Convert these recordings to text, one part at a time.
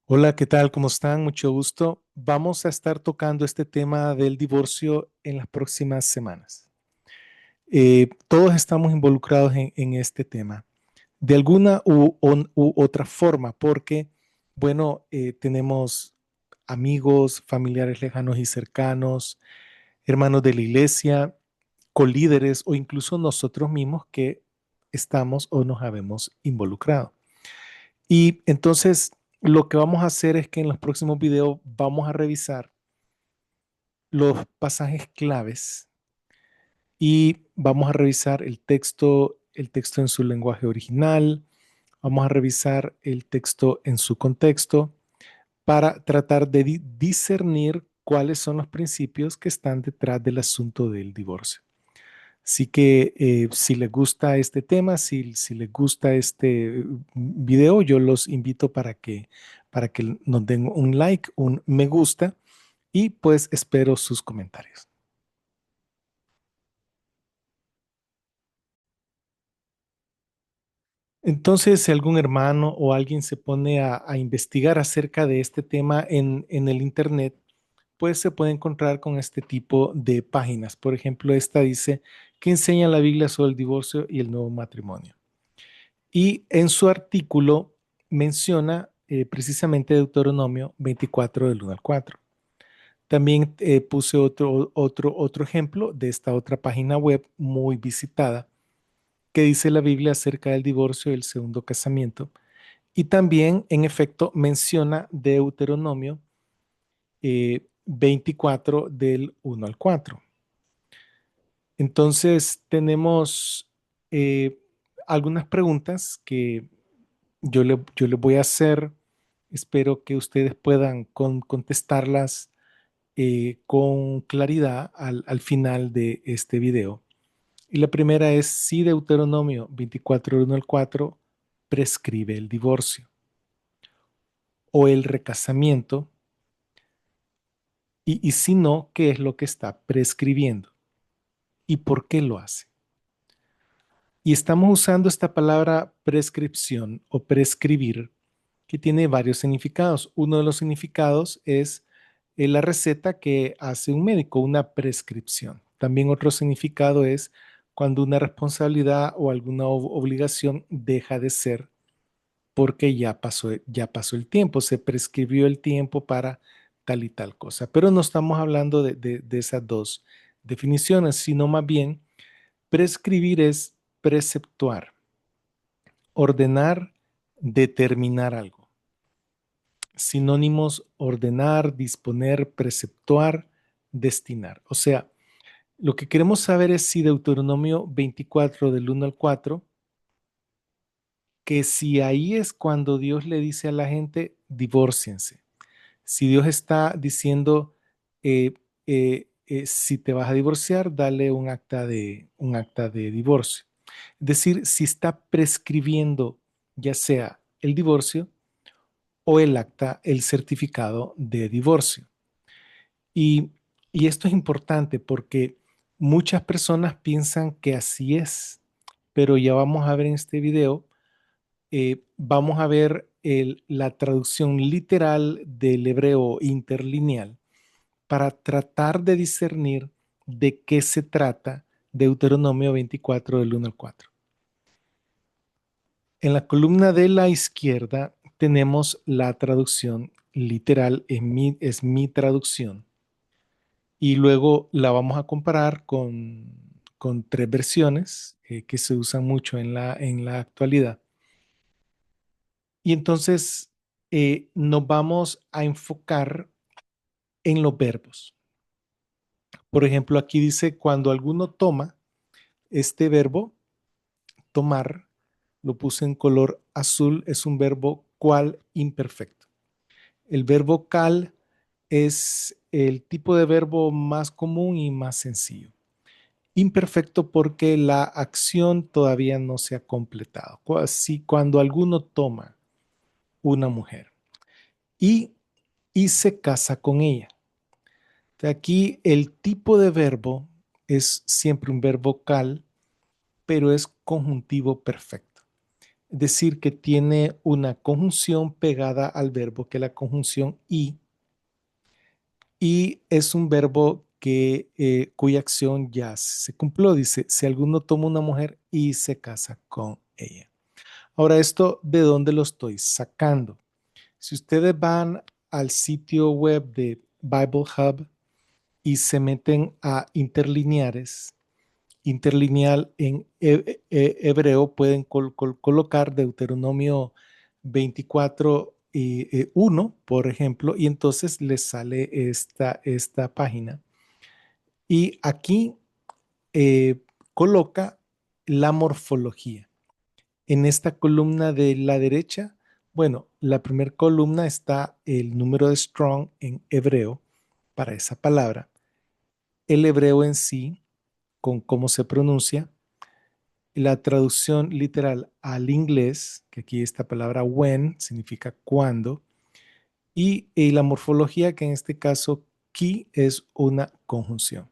Hola, ¿qué tal? ¿Cómo están? Mucho gusto. Vamos a estar tocando este tema del divorcio en las próximas semanas. Todos estamos involucrados en este tema de alguna u otra forma, porque, bueno, tenemos amigos, familiares lejanos y cercanos, hermanos de la iglesia, colíderes o incluso nosotros mismos que estamos o nos habemos involucrado. Y entonces lo que vamos a hacer es que en los próximos videos vamos a revisar los pasajes claves y vamos a revisar el texto en su lenguaje original, vamos a revisar el texto en su contexto para tratar de discernir cuáles son los principios que están detrás del asunto del divorcio. Así que si les gusta este tema, si les gusta este video, yo los invito para que nos den un like, un me gusta y pues espero sus comentarios. Entonces, si algún hermano o alguien se pone a investigar acerca de este tema en el Internet, pues se puede encontrar con este tipo de páginas. Por ejemplo, esta dice que enseña la Biblia sobre el divorcio y el nuevo matrimonio. Y en su artículo menciona precisamente Deuteronomio 24 del 1 al 4. También puse otro ejemplo de esta otra página web muy visitada que dice la Biblia acerca del divorcio y el segundo casamiento. Y también, en efecto, menciona Deuteronomio 24 del 1 al 4. Entonces, tenemos eh, algunas preguntas que yo le voy a hacer. Espero que ustedes puedan contestarlas con claridad al final de este video. Y la primera es si Deuteronomio 24, 1 al 4 prescribe el divorcio o el recasamiento y si no, ¿qué es lo que está prescribiendo y por qué lo hace? Y estamos usando esta palabra prescripción o prescribir que tiene varios significados. Uno de los significados es la receta que hace un médico, una prescripción. También otro significado es cuando una responsabilidad o alguna obligación deja de ser porque ya pasó el tiempo, se prescribió el tiempo para tal y tal cosa. Pero no estamos hablando de esas dos definiciones, sino más bien prescribir es preceptuar, ordenar, determinar algo. Sinónimos: ordenar, disponer, preceptuar, destinar. O sea, lo que queremos saber es si Deuteronomio 24 del 1 al 4, que si ahí es cuando Dios le dice a la gente, divórciense. Si Dios está diciendo, eh, si te vas a divorciar, dale un acta de divorcio. Es decir, si está prescribiendo ya sea el divorcio o el acta, el certificado de divorcio. Y, y esto es importante porque muchas personas piensan que así es, pero ya vamos a ver en este video, vamos a ver la traducción literal del hebreo interlineal para tratar de discernir de qué se trata Deuteronomio 24 del 1 al 4. En la columna de la izquierda tenemos la traducción literal, es mi traducción, y luego la vamos a comparar con tres versiones que se usan mucho en la actualidad. Y entonces nos vamos a enfocar en los verbos. Por ejemplo, aquí dice, cuando alguno toma, este verbo, tomar, lo puse en color azul, es un verbo cual imperfecto. El verbo cal es el tipo de verbo más común y más sencillo. Imperfecto porque la acción todavía no se ha completado. Así, cuando alguno toma una mujer y, y se casa con ella. Aquí el tipo de verbo es siempre un verbo cal, pero es conjuntivo perfecto. decir que tiene una conjunción pegada al verbo, que es la conjunción y es un verbo cuya acción ya se cumplió. Dice, si alguno toma una mujer y se casa con ella. Ahora, ¿esto de dónde lo estoy sacando? Si ustedes van al sitio web de Bible Hub y se meten a interlineares, interlineal en hebreo pueden colocar Deuteronomio 24 y 1, por ejemplo, y entonces les sale esta página. Y aquí eh, coloca la morfología. En esta columna de la derecha, bueno, la primera columna está el número de Strong en hebreo para esa palabra, el hebreo en sí, con cómo se pronuncia, la traducción literal al inglés, que aquí esta palabra when significa cuando, y la morfología, que en este caso ki es una conjunción.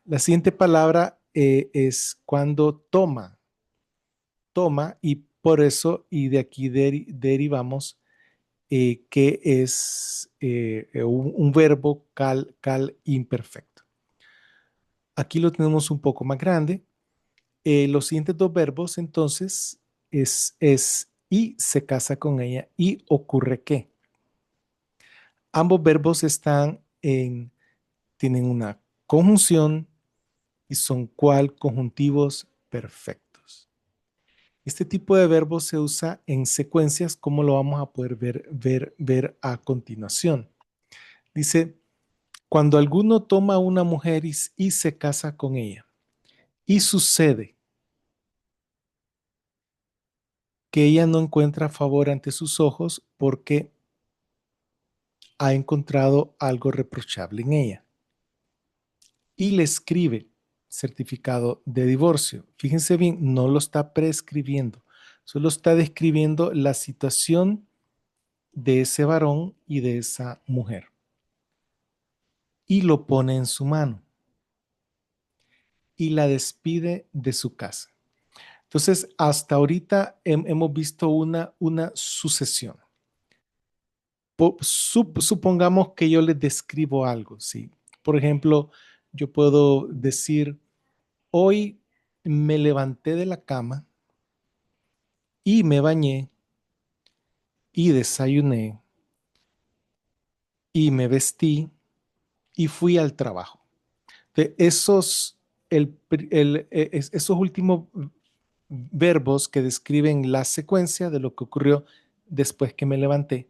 La siguiente palabra es cuando toma, y por eso, y de aquí derivamos que es un verbo cal imperfecto. Aquí lo tenemos un poco más grande. Los siguientes dos verbos, entonces, es y se casa con ella y ocurre que. Ambos verbos tienen una conjunción y son cual conjuntivos perfectos. Este tipo de verbos se usa en secuencias, como lo vamos a poder ver a continuación. Dice, cuando alguno toma a una mujer y se casa con ella, y sucede que ella no encuentra favor ante sus ojos porque ha encontrado algo reprochable en ella, y le escribe certificado de divorcio. Fíjense bien, no lo está prescribiendo, solo está describiendo la situación de ese varón y de esa mujer, y lo pone en su mano y la despide de su casa. Entonces, hasta ahorita hemos visto una sucesión. Supongamos que yo les describo algo, ¿sí? Por ejemplo, yo puedo decir, hoy me levanté de la cama y me bañé y desayuné y me vestí y fui al trabajo. De esos últimos verbos que describen la secuencia de lo que ocurrió después que me levanté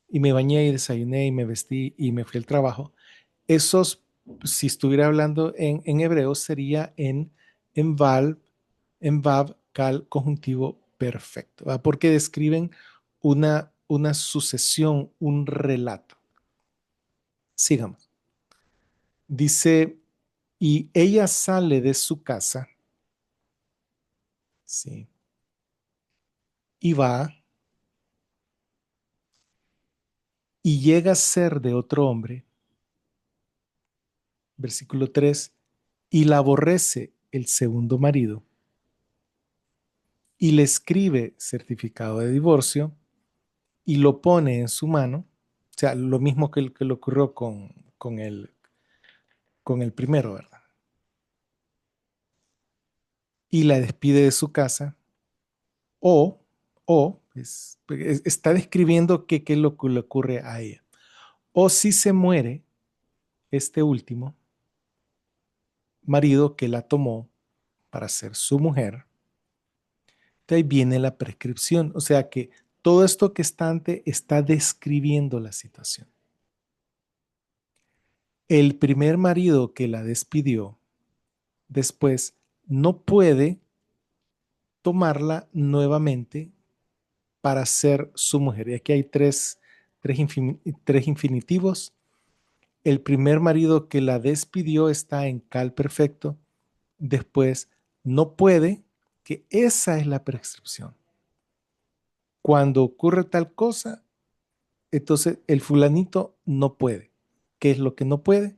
y me bañé y desayuné y me vestí y me fui al trabajo, esos, si estuviera hablando en hebreo, sería en val, en vav, cal, conjuntivo perfecto, ¿verdad? Porque describen una sucesión, un relato. Sigamos. Dice, y ella sale de su casa, ¿sí? Y va y llega a ser de otro hombre, versículo 3, y la aborrece el segundo marido y le escribe certificado de divorcio y lo pone en su mano, o sea, lo mismo que le ocurrió con el primero, ¿verdad? Y la despide de su casa, o, está describiendo qué es lo que le ocurre a ella. O si se muere este último marido que la tomó para ser su mujer, de ahí viene la prescripción. O sea que todo esto que está antes está describiendo la situación. El primer marido que la despidió después no puede tomarla nuevamente para ser su mujer. Y aquí hay tres infinitivos. El primer marido que la despidió está en cal perfecto. Después no puede, que esa es la prescripción. Cuando ocurre tal cosa, entonces el fulanito no puede. ¿Qué es lo que no puede?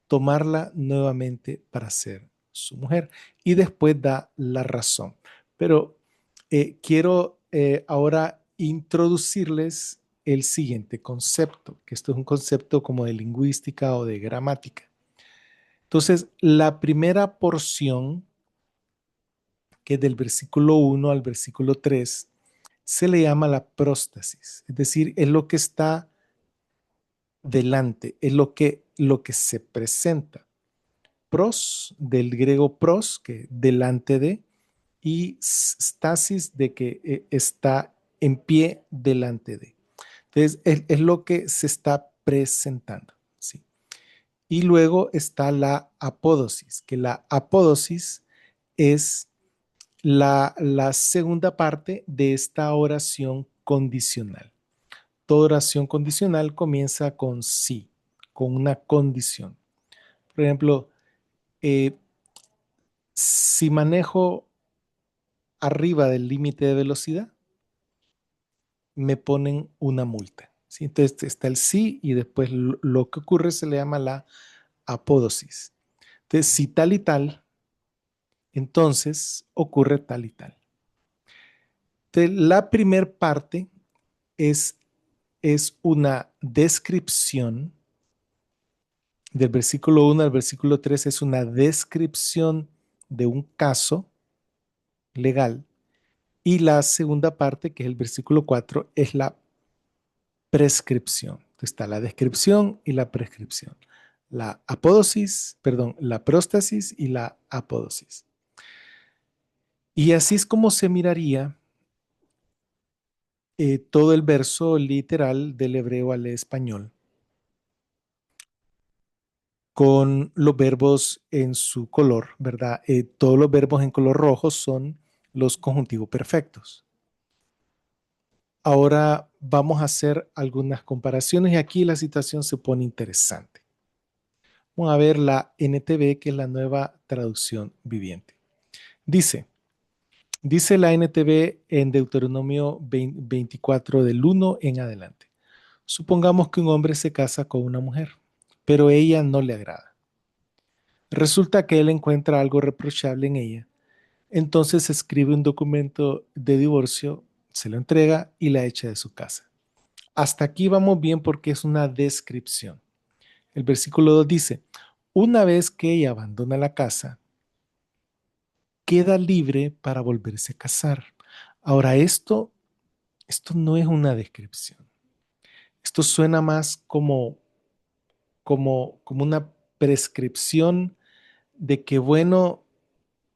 Tomarla nuevamente para ser su mujer. Y después da la razón. Pero quiero ahora introducirles el siguiente concepto, que esto es un concepto como de lingüística o de gramática. Entonces, la primera porción, que es del versículo 1 al versículo 3, se le llama la próstasis, es decir, es lo que está delante, es lo que se presenta. Pros, del griego pros, que delante de, y stasis, de que está en pie delante de. Entonces, es lo que se está presentando, ¿sí? Y luego está la apódosis, que la apódosis es la segunda parte de esta oración condicional. Toda oración condicional comienza con sí, con una condición. Por ejemplo, eh, si manejo arriba del límite de velocidad, me ponen una multa, ¿sí? Entonces está el sí y después lo que ocurre se le llama la apódosis. Entonces, si tal y tal, entonces ocurre tal y tal. Entonces, la primer parte es, es una descripción del versículo 1 al versículo 3, es una descripción de un caso legal. Y la segunda parte, que es el versículo 4, es la prescripción. Entonces está la descripción y la prescripción. La apódosis, perdón, la próstasis y la apódosis. Y así es como se miraría todo el verso literal del hebreo al español, con los verbos en su color, ¿verdad? Todos los verbos en color rojo son los conjuntivos perfectos. Ahora vamos a hacer algunas comparaciones y aquí la situación se pone interesante. Vamos a ver la NTV, que es la nueva traducción viviente. Dice la NTV en Deuteronomio 24 del 1 en adelante. Supongamos que un hombre se casa con una mujer, pero ella no le agrada. Resulta que él encuentra algo reprochable en ella. Entonces escribe un documento de divorcio, se lo entrega y la echa de su casa. Hasta aquí vamos bien porque es una descripción. El versículo 2 dice, una vez que ella abandona la casa, queda libre para volverse a casar. Ahora, esto no es una descripción. Esto suena más como una prescripción de que, bueno,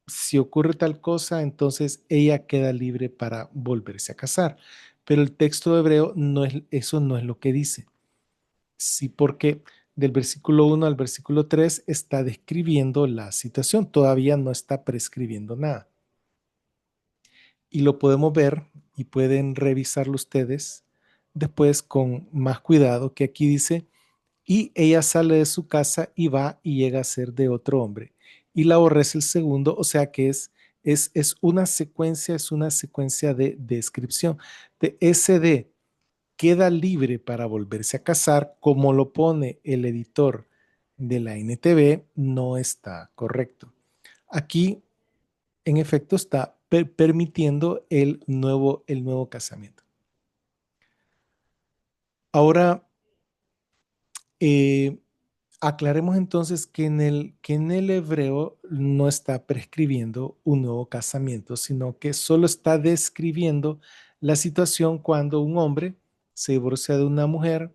si ocurre tal cosa, entonces ella queda libre para volverse a casar. Pero el texto hebreo eso no es lo que dice. Sí, porque del versículo 1 al versículo 3 está describiendo la situación, todavía no está prescribiendo nada. Y lo podemos ver y pueden revisarlo ustedes después con más cuidado, que aquí dice, y ella sale de su casa y va y llega a ser de otro hombre. Y la aborrece el segundo, o sea que es una secuencia de descripción. De ese de queda libre para volverse a casar, como lo pone el editor de la NTV, no está correcto. Aquí, en efecto, está permitiendo el nuevo casamiento. Ahora, eh, aclaremos entonces que en el hebreo no está prescribiendo un nuevo casamiento, sino que solo está describiendo la situación cuando un hombre se divorcia de una mujer,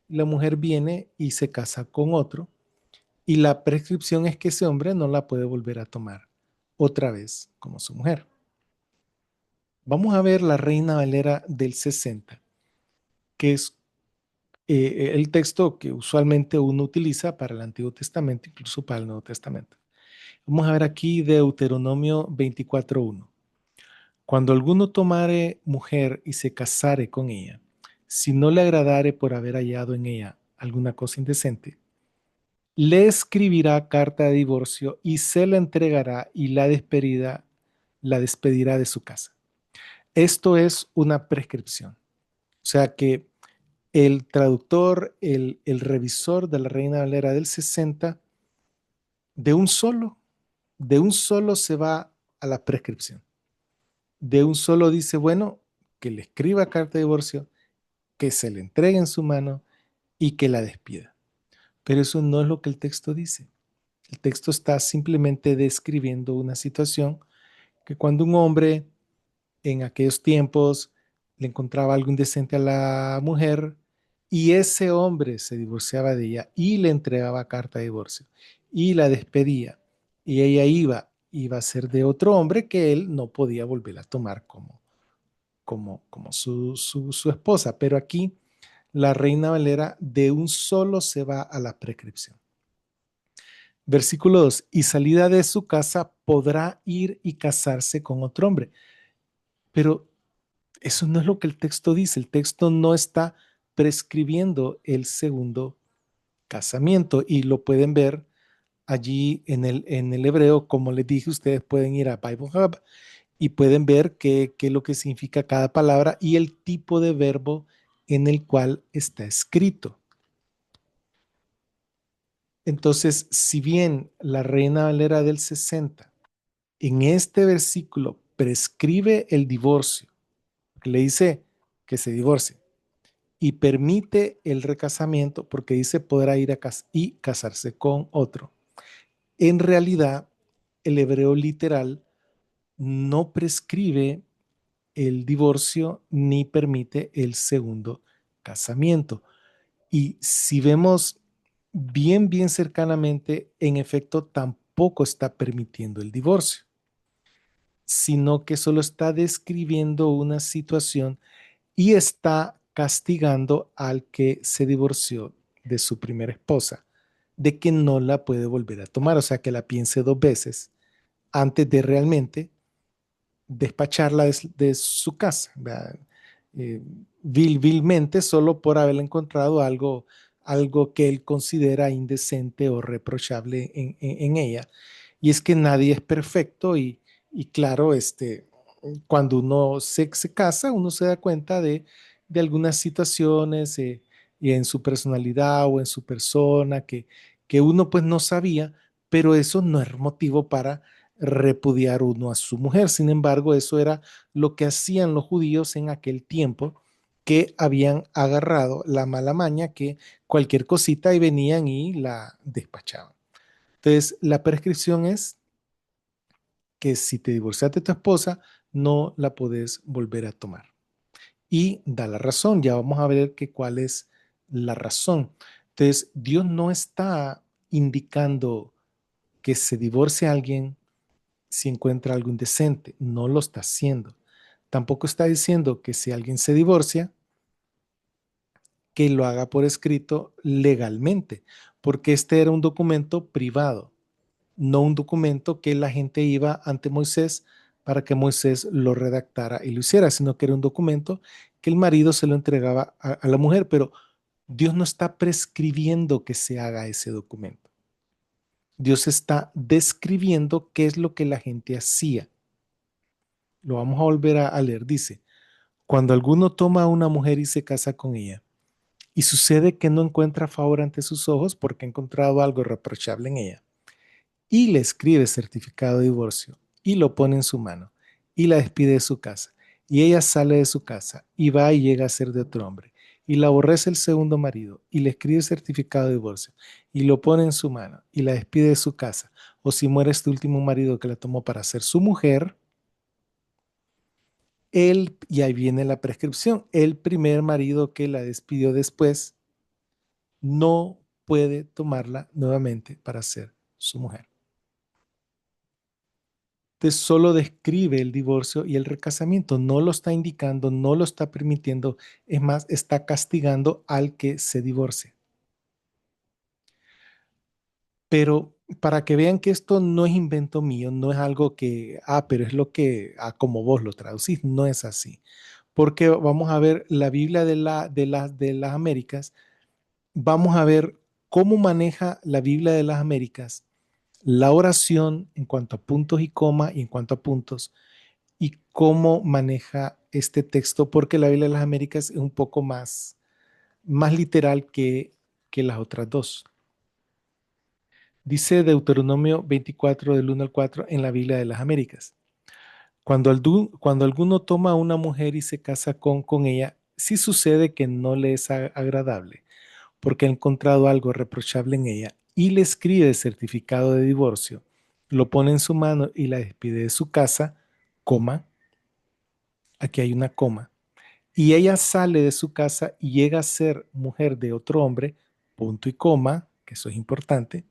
la mujer viene y se casa con otro, y la prescripción es que ese hombre no la puede volver a tomar otra vez como su mujer. Vamos a ver la Reina Valera del 60, que es el texto que usualmente uno utiliza para el Antiguo Testamento, incluso para el Nuevo Testamento. Vamos a ver aquí Deuteronomio 24:1. Cuando alguno tomare mujer y se casare con ella, si no le agradare por haber hallado en ella alguna cosa indecente, le escribirá carta de divorcio y se la entregará y la despedirá de su casa. Esto es una prescripción. O sea que el traductor, el revisor de la Reina Valera del 60, de un solo se va a la prescripción. De un solo dice, bueno, que le escriba carta de divorcio, que se le entregue en su mano y que la despida. Pero eso no es lo que el texto dice. El texto está simplemente describiendo una situación que cuando un hombre en aquellos tiempos le encontraba algo indecente a la mujer y ese hombre se divorciaba de ella y le entregaba carta de divorcio y la despedía y ella iba a ser de otro hombre que él no podía volver a tomar como su esposa. Pero aquí la Reina Valera de un solo se va a la prescripción. Versículo 2, y salida de su casa podrá ir y casarse con otro hombre. Pero eso no es lo que el texto dice. El texto no está prescribiendo el segundo casamiento y lo pueden ver allí en el hebreo. Como les dije, ustedes pueden ir a Bible Hub y pueden ver qué es lo que significa cada palabra y el tipo de verbo en el cual está escrito. Entonces, si bien la Reina Valera del 60 en este versículo prescribe el divorcio, que le dice que se divorcie, y permite el recasamiento porque dice podrá ir a y casarse con otro. En realidad, el hebreo literal no prescribe el divorcio ni permite el segundo casamiento. Y si vemos bien cercanamente, en efecto, tampoco está permitiendo el divorcio, sino que solo está describiendo una situación y está castigando al que se divorció de su primera esposa, de que no la puede volver a tomar, o sea, que la piense dos veces antes de realmente despacharla de su casa, eh, vilmente solo por haber encontrado algo que él considera indecente o reprochable en ella. Y es que nadie es perfecto y claro, cuando uno se casa, uno se da cuenta de algunas situaciones y en su personalidad o en su persona que uno pues no sabía, pero eso no es motivo para repudiar uno a su mujer. Sin embargo, eso era lo que hacían los judíos en aquel tiempo, que habían agarrado la mala maña que cualquier cosita y venían y la despachaban. Entonces, la prescripción es que si te divorciaste de tu esposa, no la podés volver a tomar. Y da la razón, ya vamos a ver cuál es la razón. Entonces, Dios no está indicando que se divorcie a alguien si encuentra algo indecente, no lo está haciendo. Tampoco está diciendo que si alguien se divorcia, que lo haga por escrito legalmente, porque este era un documento privado, no un documento que la gente iba ante Moisés para que Moisés lo redactara y lo hiciera, sino que era un documento que el marido se lo entregaba a la mujer, pero Dios no está prescribiendo que se haga ese documento. Dios está describiendo qué es lo que la gente hacía. Lo vamos a volver a leer. Dice, cuando alguno toma a una mujer y se casa con ella, y sucede que no encuentra favor ante sus ojos porque ha encontrado algo reprochable en ella, y le escribe certificado de divorcio, y lo pone en su mano, y la despide de su casa, y ella sale de su casa, y va y llega a ser de otro hombre, y la aborrece el segundo marido, y le escribe certificado de divorcio, y lo pone en su mano, y la despide de su casa, o si muere este último marido que la tomó para ser su mujer, y ahí viene la prescripción, el primer marido que la despidió después no puede tomarla nuevamente para ser su mujer. Entonces solo describe el divorcio y el recasamiento, no lo está indicando, no lo está permitiendo, es más, está castigando al que se divorcie. Pero para que vean que esto no es invento mío, no es algo que, pero es lo que, como vos lo traducís, no es así. Porque vamos a ver la Biblia de las Américas, vamos a ver cómo maneja la Biblia de las Américas la oración en cuanto a puntos y coma y en cuanto a puntos y cómo maneja este texto, porque la Biblia de las Américas es un poco más literal que las otras dos. Dice Deuteronomio 24 del 1 al 4 en la Biblia de las Américas. Cuando alguno toma a una mujer y se casa con ella, sí sucede que no le es agradable porque ha encontrado algo reprochable en ella y le escribe el certificado de divorcio, lo pone en su mano y la despide de su casa, coma, aquí hay una coma, y ella sale de su casa y llega a ser mujer de otro hombre, punto y coma, que eso es importante.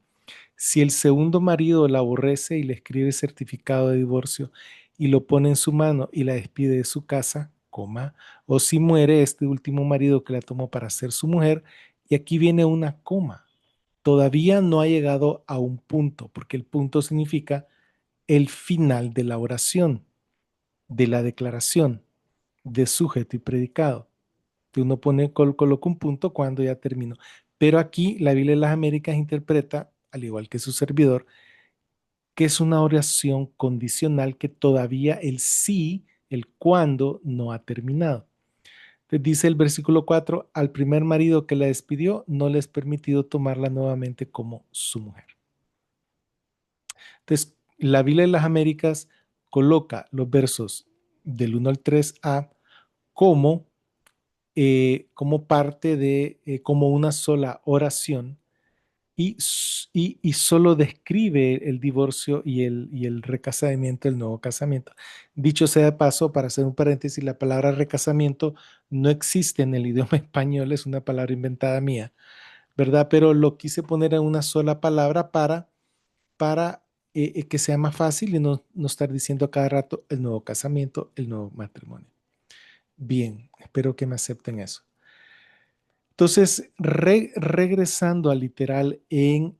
Si el segundo marido la aborrece y le escribe certificado de divorcio y lo pone en su mano y la despide de su casa, coma, o si muere este último marido que la tomó para ser su mujer, y aquí viene una coma. Todavía no ha llegado a un punto, porque el punto significa el final de la oración, de la declaración, de sujeto y predicado. Uno coloca un punto cuando ya terminó. Pero aquí la Biblia de las Américas interpreta, al igual que su servidor, que es una oración condicional que todavía el sí, el cuándo no ha terminado. Entonces dice el versículo 4, al primer marido que la despidió no le es permitido tomarla nuevamente como su mujer. Entonces, la Biblia de las Américas coloca los versos del 1 al 3a como, como parte de, como una sola oración y solo describe el divorcio y el recasamiento, el nuevo casamiento. Dicho sea de paso, para hacer un paréntesis, la palabra recasamiento no existe en el idioma español, es una palabra inventada mía, ¿verdad? Pero lo quise poner en una sola palabra para que sea más fácil y no estar diciendo a cada rato el nuevo casamiento, el nuevo matrimonio. Bien, espero que me acepten eso. Entonces, regresando al literal en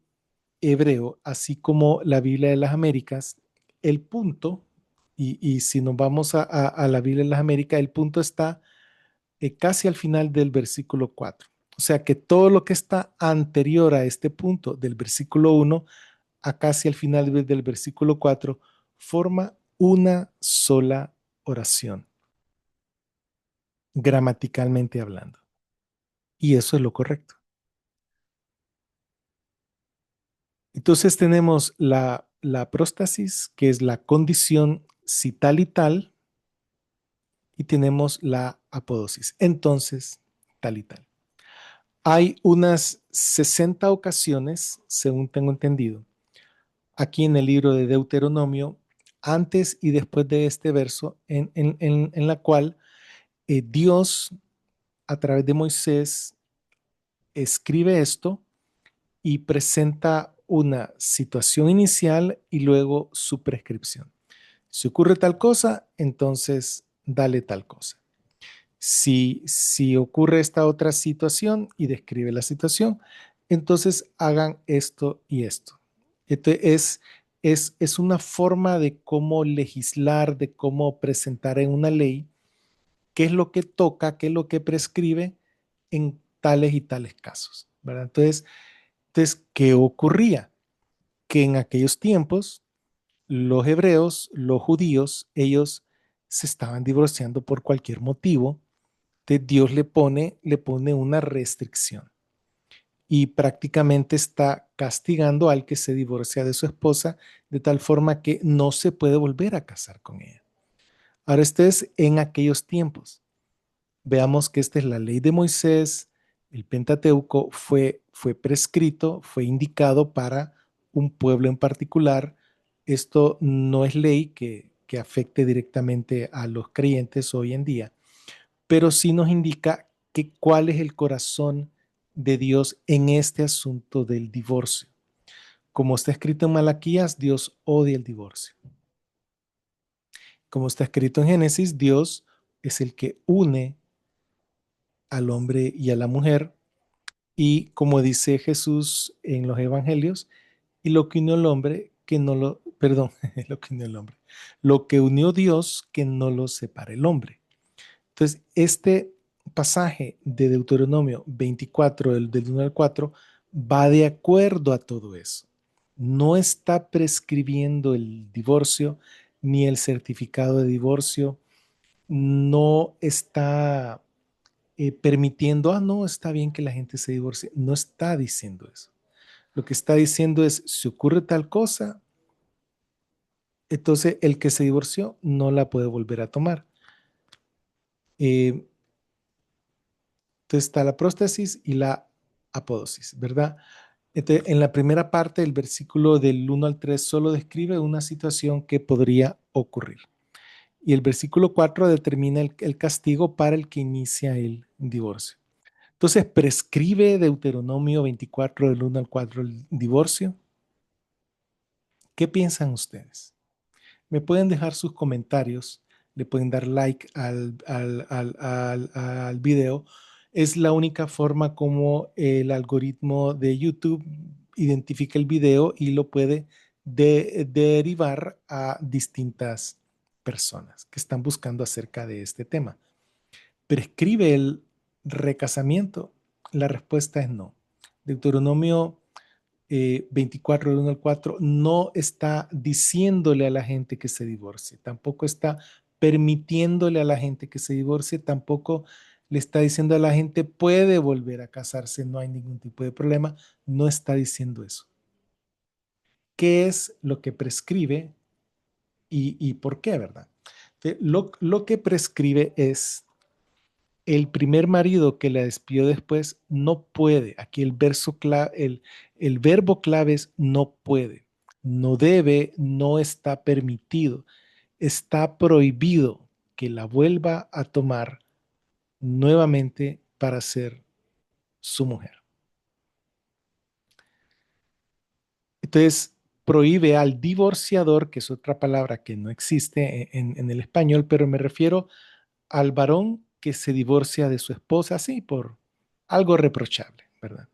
hebreo, así como la Biblia de las Américas, el punto, y si nos vamos a la Biblia de las Américas, el punto está casi al final del versículo 4. O sea que todo lo que está anterior a este punto del versículo 1 a casi al final del versículo 4 forma una sola oración, gramaticalmente hablando. Y eso es lo correcto. Entonces tenemos la próstasis, que es la condición si tal y tal, y tenemos la apodosis. Entonces, tal y tal. Hay unas 60 ocasiones, según tengo entendido, aquí en el libro de Deuteronomio, antes y después de este verso, en la cual Dios, a través de Moisés, escribe esto y presenta una situación inicial y luego su prescripción. Si ocurre tal cosa, entonces dale tal cosa. Si ocurre esta otra situación y describe la situación, entonces hagan esto y esto. Entonces es una forma de cómo legislar, de cómo presentar en una ley qué es lo que toca, qué es lo que prescribe en tales y tales casos, ¿verdad? Entonces, ¿qué ocurría? Que en aquellos tiempos los hebreos, los judíos, ellos se estaban divorciando por cualquier motivo. Entonces Dios le pone una restricción y prácticamente está castigando al que se divorcia de su esposa de tal forma que no se puede volver a casar con ella. Ahora, este es en aquellos tiempos. Veamos que esta es la ley de Moisés, el Pentateuco fue prescrito, fue indicado para un pueblo en particular. Esto no es ley que afecte directamente a los creyentes hoy en día, pero sí nos indica que cuál es el corazón de Dios en este asunto del divorcio. Como está escrito en Malaquías, Dios odia el divorcio. Como está escrito en Génesis, Dios es el que une al hombre y a la mujer. Y como dice Jesús en los evangelios, y lo que unió el hombre, que no lo, perdón, lo que unió el hombre, lo que unió Dios, que no lo separe el hombre. Entonces, este pasaje de Deuteronomio 24, del 1 al 4, va de acuerdo a todo eso. No está prescribiendo el divorcio ni el certificado de divorcio, no está permitiendo, no, está bien que la gente se divorcie. No está diciendo eso. Lo que está diciendo es, si ocurre tal cosa, Entonces, el que se divorció no la puede volver a tomar. Eh, entonces está la próstasis y la apódosis, ¿verdad? Entonces, en la primera parte del versículo del 1 al 3 solo describe una situación que podría ocurrir. Y el versículo 4 determina el castigo para el que inicia el divorcio. Entonces, ¿prescribe Deuteronomio 24 del 1 al 4 el divorcio? ¿Qué piensan ustedes? Me pueden dejar sus comentarios, le pueden dar like al video. Es la única forma como el algoritmo de YouTube identifica el video y lo puede derivar a distintas personas que están buscando acerca de este tema. ¿Prescribe el recasamiento? La respuesta es no. Deuteronomio 24 del 1 al 4 no está diciéndole a la gente que se divorcie, tampoco está permitiéndole a la gente que se divorcie, tampoco le está diciendo a la gente puede volver a casarse, no hay ningún tipo de problema, no está diciendo eso. ¿Qué es lo que prescribe y por qué, verdad? Lo que prescribe es el primer marido que la despidió después no puede. Aquí el verbo clave es no puede, no debe, no está permitido, está prohibido que la vuelva a tomar nuevamente para ser su mujer. Entonces, prohíbe al divorciador, que es otra palabra que no existe en el español, pero me refiero al varón que se divorcia de su esposa, sí, por algo reprochable, ¿verdad?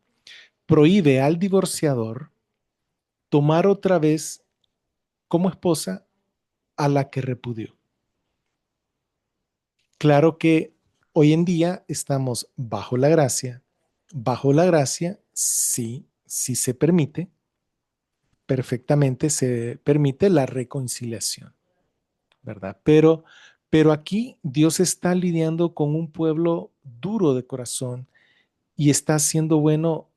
Prohíbe al divorciador tomar otra vez como esposa a la que repudió. Claro que hoy en día estamos bajo la gracia, sí, sí se permite, perfectamente se permite la reconciliación, ¿verdad? Pero aquí Dios está lidiando con un pueblo duro de corazón y está siendo bueno,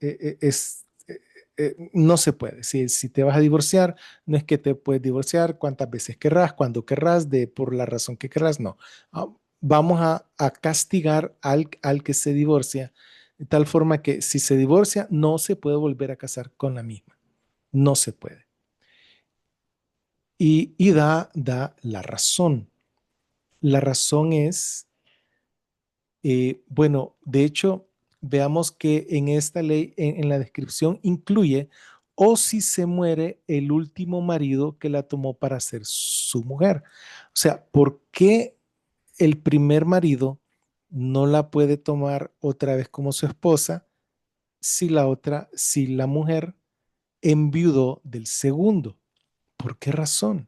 no se puede. Si te vas a divorciar, no es que te puedes divorciar cuantas veces querrás, cuando querrás, por la razón que querrás, no. Ah, vamos a castigar al que se divorcia, de tal forma que si se divorcia, no se puede volver a casar con la misma. No se puede. Y da la razón. La razón es bueno, de hecho, veamos que en esta ley, en la descripción, incluye o si se muere el último marido que la tomó para ser su mujer. O sea, ¿por qué el primer marido no la puede tomar otra vez como su esposa si la mujer enviudó del segundo? ¿Por qué razón?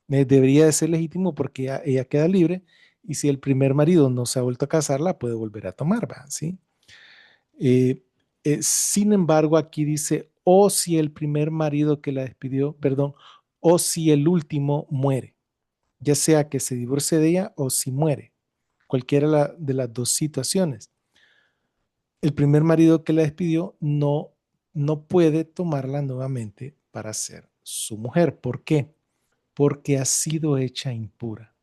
Debería de ser legítimo porque ella queda libre y si el primer marido no se ha vuelto a casar, la puede volver a tomar, ¿va? ¿Sí? Eh, sin embargo, aquí dice, o si el primer marido que la despidió, perdón, o si el último muere, ya sea que se divorcie de ella o si muere, cualquiera de las dos situaciones. El primer marido que la despidió no puede tomarla nuevamente para ser su mujer. ¿Por qué? Porque ha sido hecha impura.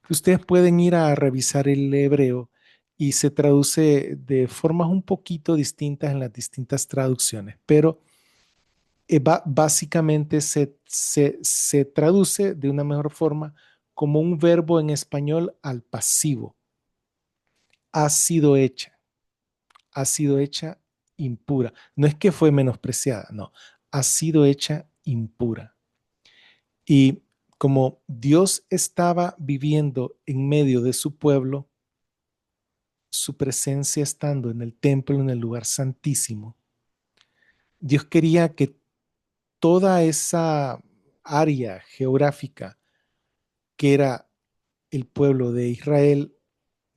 Ustedes pueden ir a revisar el hebreo y se traduce de formas un poquito distintas en las distintas traducciones, pero básicamente se traduce de una mejor forma como un verbo en español al pasivo. Ha sido hecha, ha sido hecha impura. No es que fue menospreciada, no, ha sido hecha impura. Y como Dios estaba viviendo en medio de su pueblo, su presencia estando en el templo, en el lugar santísimo, Dios quería que toda esa área geográfica que era el pueblo de Israel,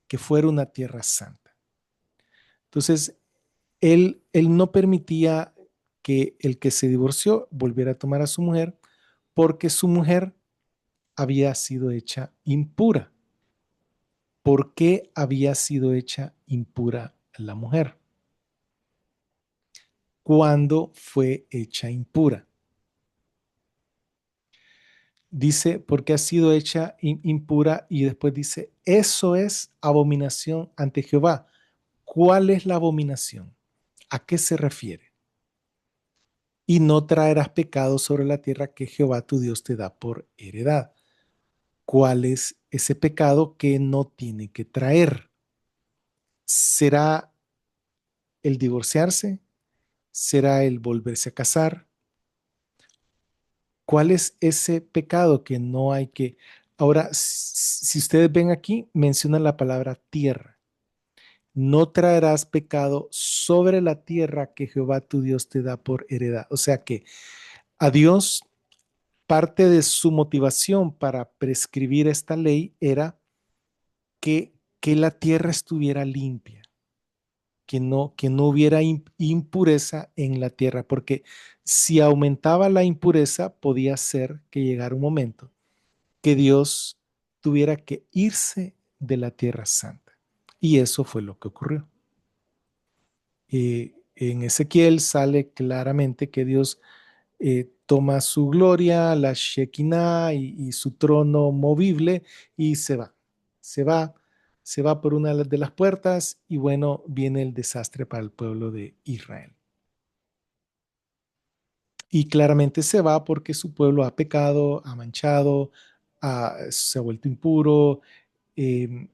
que fuera una tierra santa. Entonces, él no permitía que el que se divorció volviera a tomar a su mujer porque su mujer había sido hecha impura. ¿Por qué había sido hecha impura la mujer? ¿Cuándo fue hecha impura? Dice, porque ha sido hecha impura y después dice, eso es abominación ante Jehová. ¿Cuál es la abominación? ¿A qué se refiere? Y no traerás pecado sobre la tierra que Jehová tu Dios te da por heredad. ¿Cuál es ese pecado que no tiene que traer? ¿Será el divorciarse? ¿Será el volverse a casar? ¿Cuál es ese pecado que no hay que... Ahora, si ustedes ven aquí, menciona la palabra tierra. No traerás pecado sobre la tierra que Jehová tu Dios te da por heredad. O sea que a Dios, parte de su motivación para prescribir esta ley era que la tierra estuviera limpia, que no hubiera impureza en la tierra, porque si aumentaba la impureza, podía ser que llegara un momento que Dios tuviera que irse de la tierra santa. Y eso fue lo que ocurrió. En Ezequiel sale claramente que Dios toma su gloria, la Shekinah y su trono movible y se va. Se va, se va por una de las puertas y bueno, viene el desastre para el pueblo de Israel. Y claramente se va porque su pueblo ha pecado, ha manchado, se ha vuelto impuro. eh,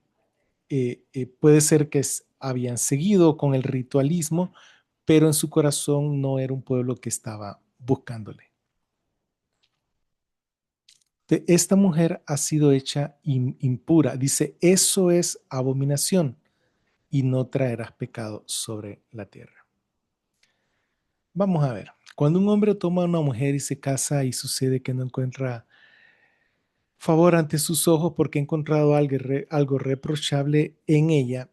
Puede ser que habían seguido con el ritualismo, pero en su corazón no era un pueblo que estaba buscándole. Esta mujer ha sido hecha impura. Dice, eso es abominación y no traerás pecado sobre la tierra. Vamos a ver. Cuando un hombre toma a una mujer y se casa y sucede que no encuentra favor ante sus ojos porque ha encontrado algo reprochable en ella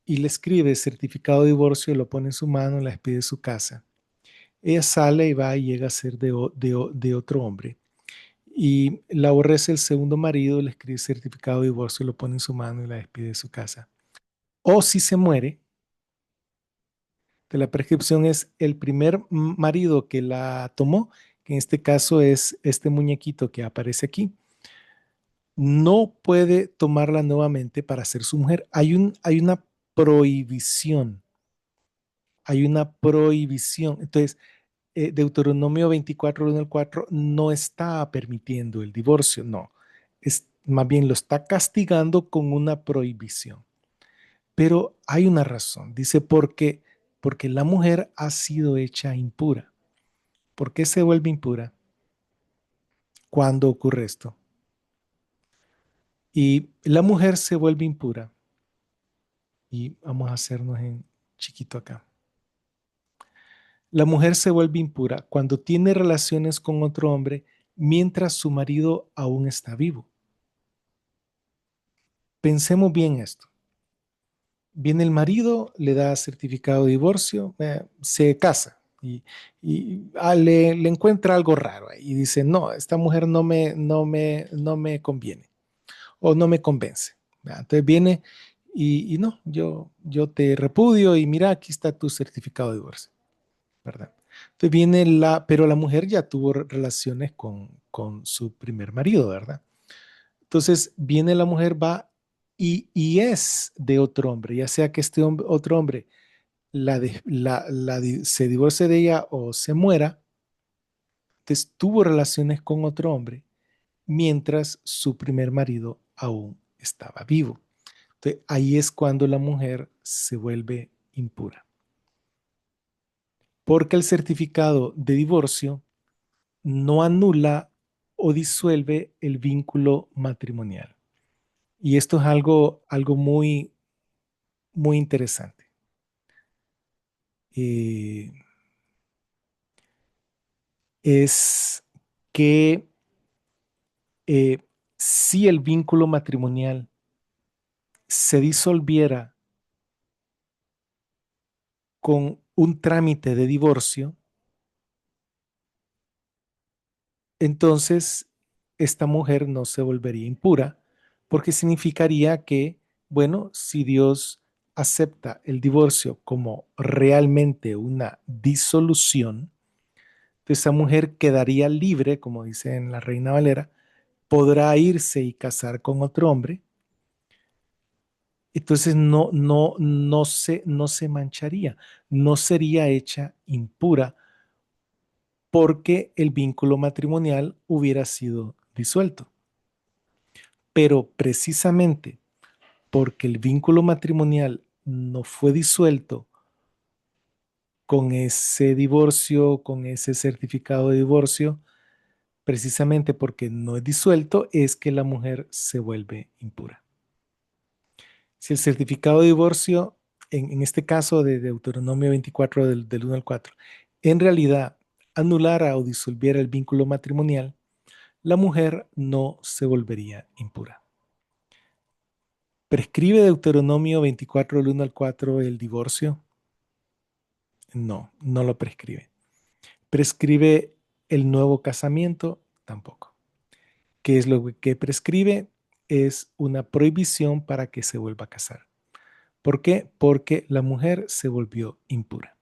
y le escribe certificado de divorcio, lo pone en su mano, la despide de su casa. Ella sale y va y llega a ser de otro hombre. Y la aborrece el segundo marido, le escribe certificado de divorcio, lo pone en su mano y la despide de su casa. O si se muere, de la prescripción es el primer marido que la tomó, que en este caso es este muñequito que aparece aquí, no puede tomarla nuevamente para ser su mujer. Hay una prohibición, hay una prohibición. Entonces, Deuteronomio 24, 1 al 4 no está permitiendo el divorcio, no. Más bien lo está castigando con una prohibición. Pero hay una razón. Dice, porque la mujer ha sido hecha impura. ¿Por qué se vuelve impura? ¿Cuándo ocurre esto? Y la mujer se vuelve impura. Y vamos a hacernos en chiquito acá. La mujer se vuelve impura cuando tiene relaciones con otro hombre mientras su marido aún está vivo. Pensemos bien esto. Viene el marido, le da certificado de divorcio, se casa le encuentra algo raro y dice, no, esta mujer no me conviene o no me convence. Entonces viene y no, yo te repudio y mira, aquí está tu certificado de divorcio, ¿verdad? Entonces viene pero la mujer ya tuvo relaciones con su primer marido, ¿verdad? Entonces viene la mujer, va y es de otro hombre, ya sea que este otro hombre se divorcie de ella o se muera, entonces tuvo relaciones con otro hombre mientras su primer marido aún estaba vivo. Entonces ahí es cuando la mujer se vuelve impura, porque el certificado de divorcio no anula o disuelve el vínculo matrimonial. Y esto es algo muy, muy interesante. Eh, es que eh, si el vínculo matrimonial se disolviera con un trámite de divorcio, entonces esta mujer no se volvería impura, porque significaría que, bueno, si Dios acepta el divorcio como realmente una disolución, esa mujer quedaría libre, como dice en la Reina Valera, podrá irse y casar con otro hombre, entonces no se mancharía, no sería hecha impura porque el vínculo matrimonial hubiera sido disuelto. Pero precisamente porque el vínculo matrimonial no fue disuelto con ese divorcio, con ese certificado de divorcio, precisamente porque no es disuelto, es que la mujer se vuelve impura. Si el certificado de divorcio, en este caso de Deuteronomio 24 del 1 al 4, en realidad anulara o disolviera el vínculo matrimonial, la mujer no se volvería impura. ¿Prescribe Deuteronomio 24 del 1 al 4 el divorcio? No, no lo prescribe. ¿Prescribe el nuevo casamiento? Tampoco. ¿Qué es lo que prescribe? Es una prohibición para que se vuelva a casar. ¿Por qué? Porque la mujer se volvió impura.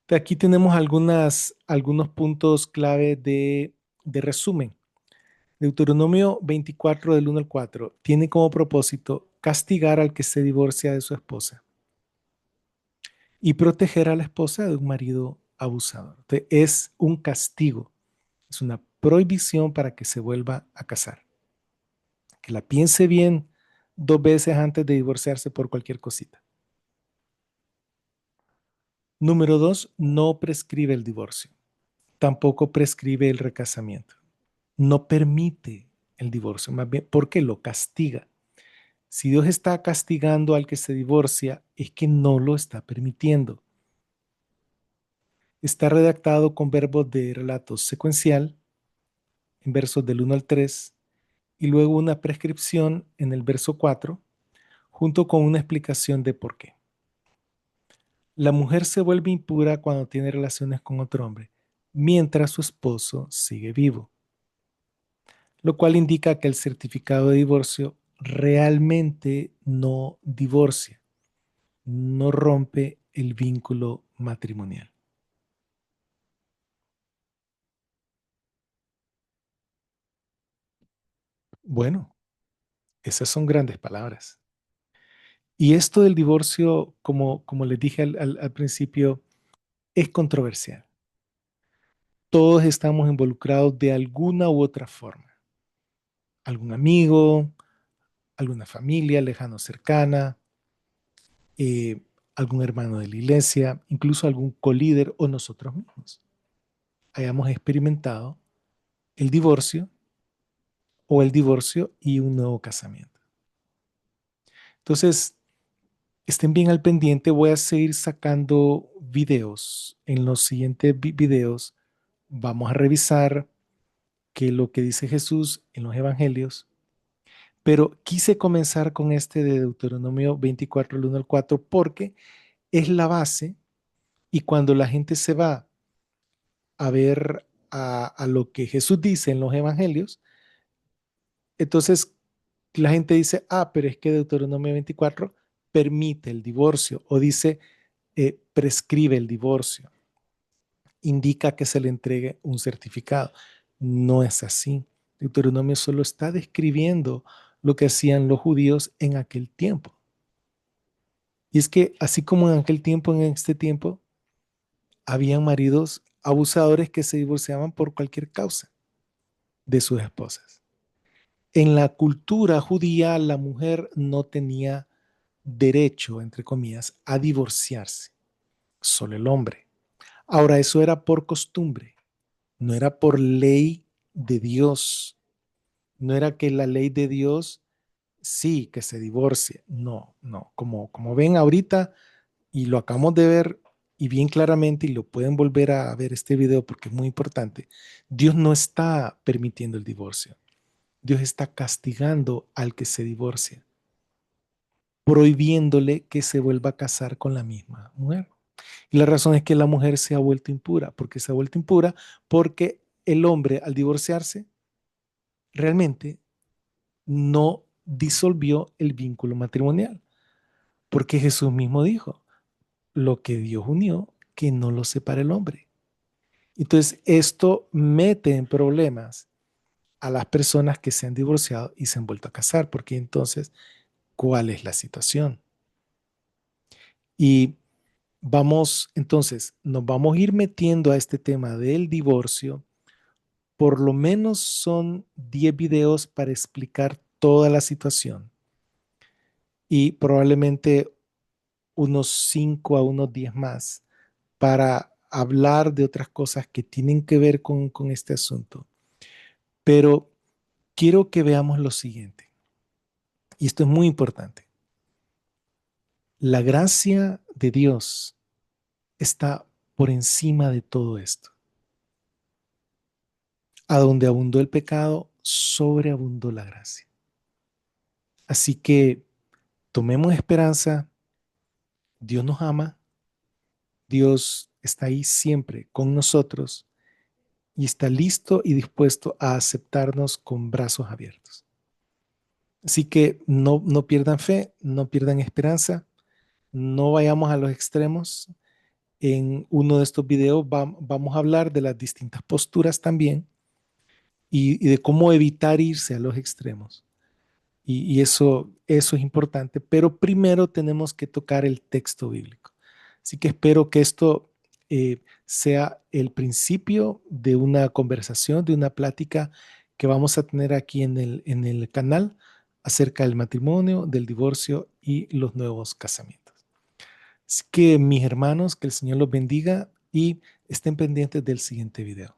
Aquí tenemos algunos puntos clave de resumen. Deuteronomio 24 del 1 al 4 tiene como propósito castigar al que se divorcia de su esposa y proteger a la esposa de un marido abusador. Entonces, es un castigo, es una prohibición para que se vuelva a casar. Que la piense bien 2 veces antes de divorciarse por cualquier cosita. Número 2, no prescribe el divorcio. Tampoco prescribe el recasamiento. No permite el divorcio, más bien porque lo castiga. Si Dios está castigando al que se divorcia, es que no lo está permitiendo. Está redactado con verbos de relato secuencial en versos del 1 al 3 y luego una prescripción en el verso 4 junto con una explicación de por qué. La mujer se vuelve impura cuando tiene relaciones con otro hombre, mientras su esposo sigue vivo, lo cual indica que el certificado de divorcio realmente no divorcia, no rompe el vínculo matrimonial. Bueno, esas son grandes palabras. Y esto del divorcio, como les dije al principio, es controversial. Todos estamos involucrados de alguna u otra forma. Algún amigo, alguna familia lejana o cercana, eh, algún hermano de la iglesia, incluso algún colíder o nosotros mismos. Hayamos experimentado el divorcio o el divorcio y un nuevo casamiento. Entonces, estén bien al pendiente, voy a seguir sacando videos. En los siguientes videos vamos a revisar qué es lo que dice Jesús en los evangelios, pero quise comenzar con este de Deuteronomio 24, el 1 al 4, porque es la base y cuando la gente se va a ver a lo que Jesús dice en los evangelios, entonces la gente dice, ah, pero es que Deuteronomio 24 permite el divorcio o dice, prescribe el divorcio, indica que se le entregue un certificado. No es así. Deuteronomio solo está describiendo lo que hacían los judíos en aquel tiempo. Y es que así como en aquel tiempo, en este tiempo, habían maridos abusadores que se divorciaban por cualquier causa de sus esposas. En la cultura judía, la mujer no tenía derecho, entre comillas, a divorciarse, solo el hombre. Ahora, eso era por costumbre, no era por ley de Dios, no era que la ley de Dios sí que se divorcie, no, no, como ven ahorita y lo acabamos de ver y bien claramente y lo pueden volver a ver este video porque es muy importante, Dios no está permitiendo el divorcio. Dios está castigando al que se divorcia, prohibiéndole que se vuelva a casar con la misma mujer. Y la razón es que la mujer se ha vuelto impura. ¿Por qué se ha vuelto impura? Porque el hombre al divorciarse realmente no disolvió el vínculo matrimonial. Porque Jesús mismo dijo, lo que Dios unió, que no lo separe el hombre. Entonces, esto mete en problemas a las personas que se han divorciado y se han vuelto a casar, porque entonces, ¿cuál es la situación? Y nos vamos a ir metiendo a este tema del divorcio. Por lo menos son 10 videos para explicar toda la situación y probablemente unos 5 a unos 10 más para hablar de otras cosas que tienen que ver con este asunto. Pero quiero que veamos lo siguiente, y esto es muy importante. La gracia de Dios está por encima de todo esto. A donde abundó el pecado, sobreabundó la gracia. Así que tomemos esperanza. Dios nos ama. Dios está ahí siempre con nosotros y está listo y dispuesto a aceptarnos con brazos abiertos. Así que no pierdan fe, no pierdan esperanza, no vayamos a los extremos. En uno de estos videos vamos a hablar de las distintas posturas también y de cómo evitar irse a los extremos. Y eso es importante, pero primero tenemos que tocar el texto bíblico. Así que espero que esto sea el principio de una conversación, de una plática que vamos a tener aquí en el canal acerca del matrimonio, del divorcio y los nuevos casamientos. Así que mis hermanos, que el Señor los bendiga y estén pendientes del siguiente video.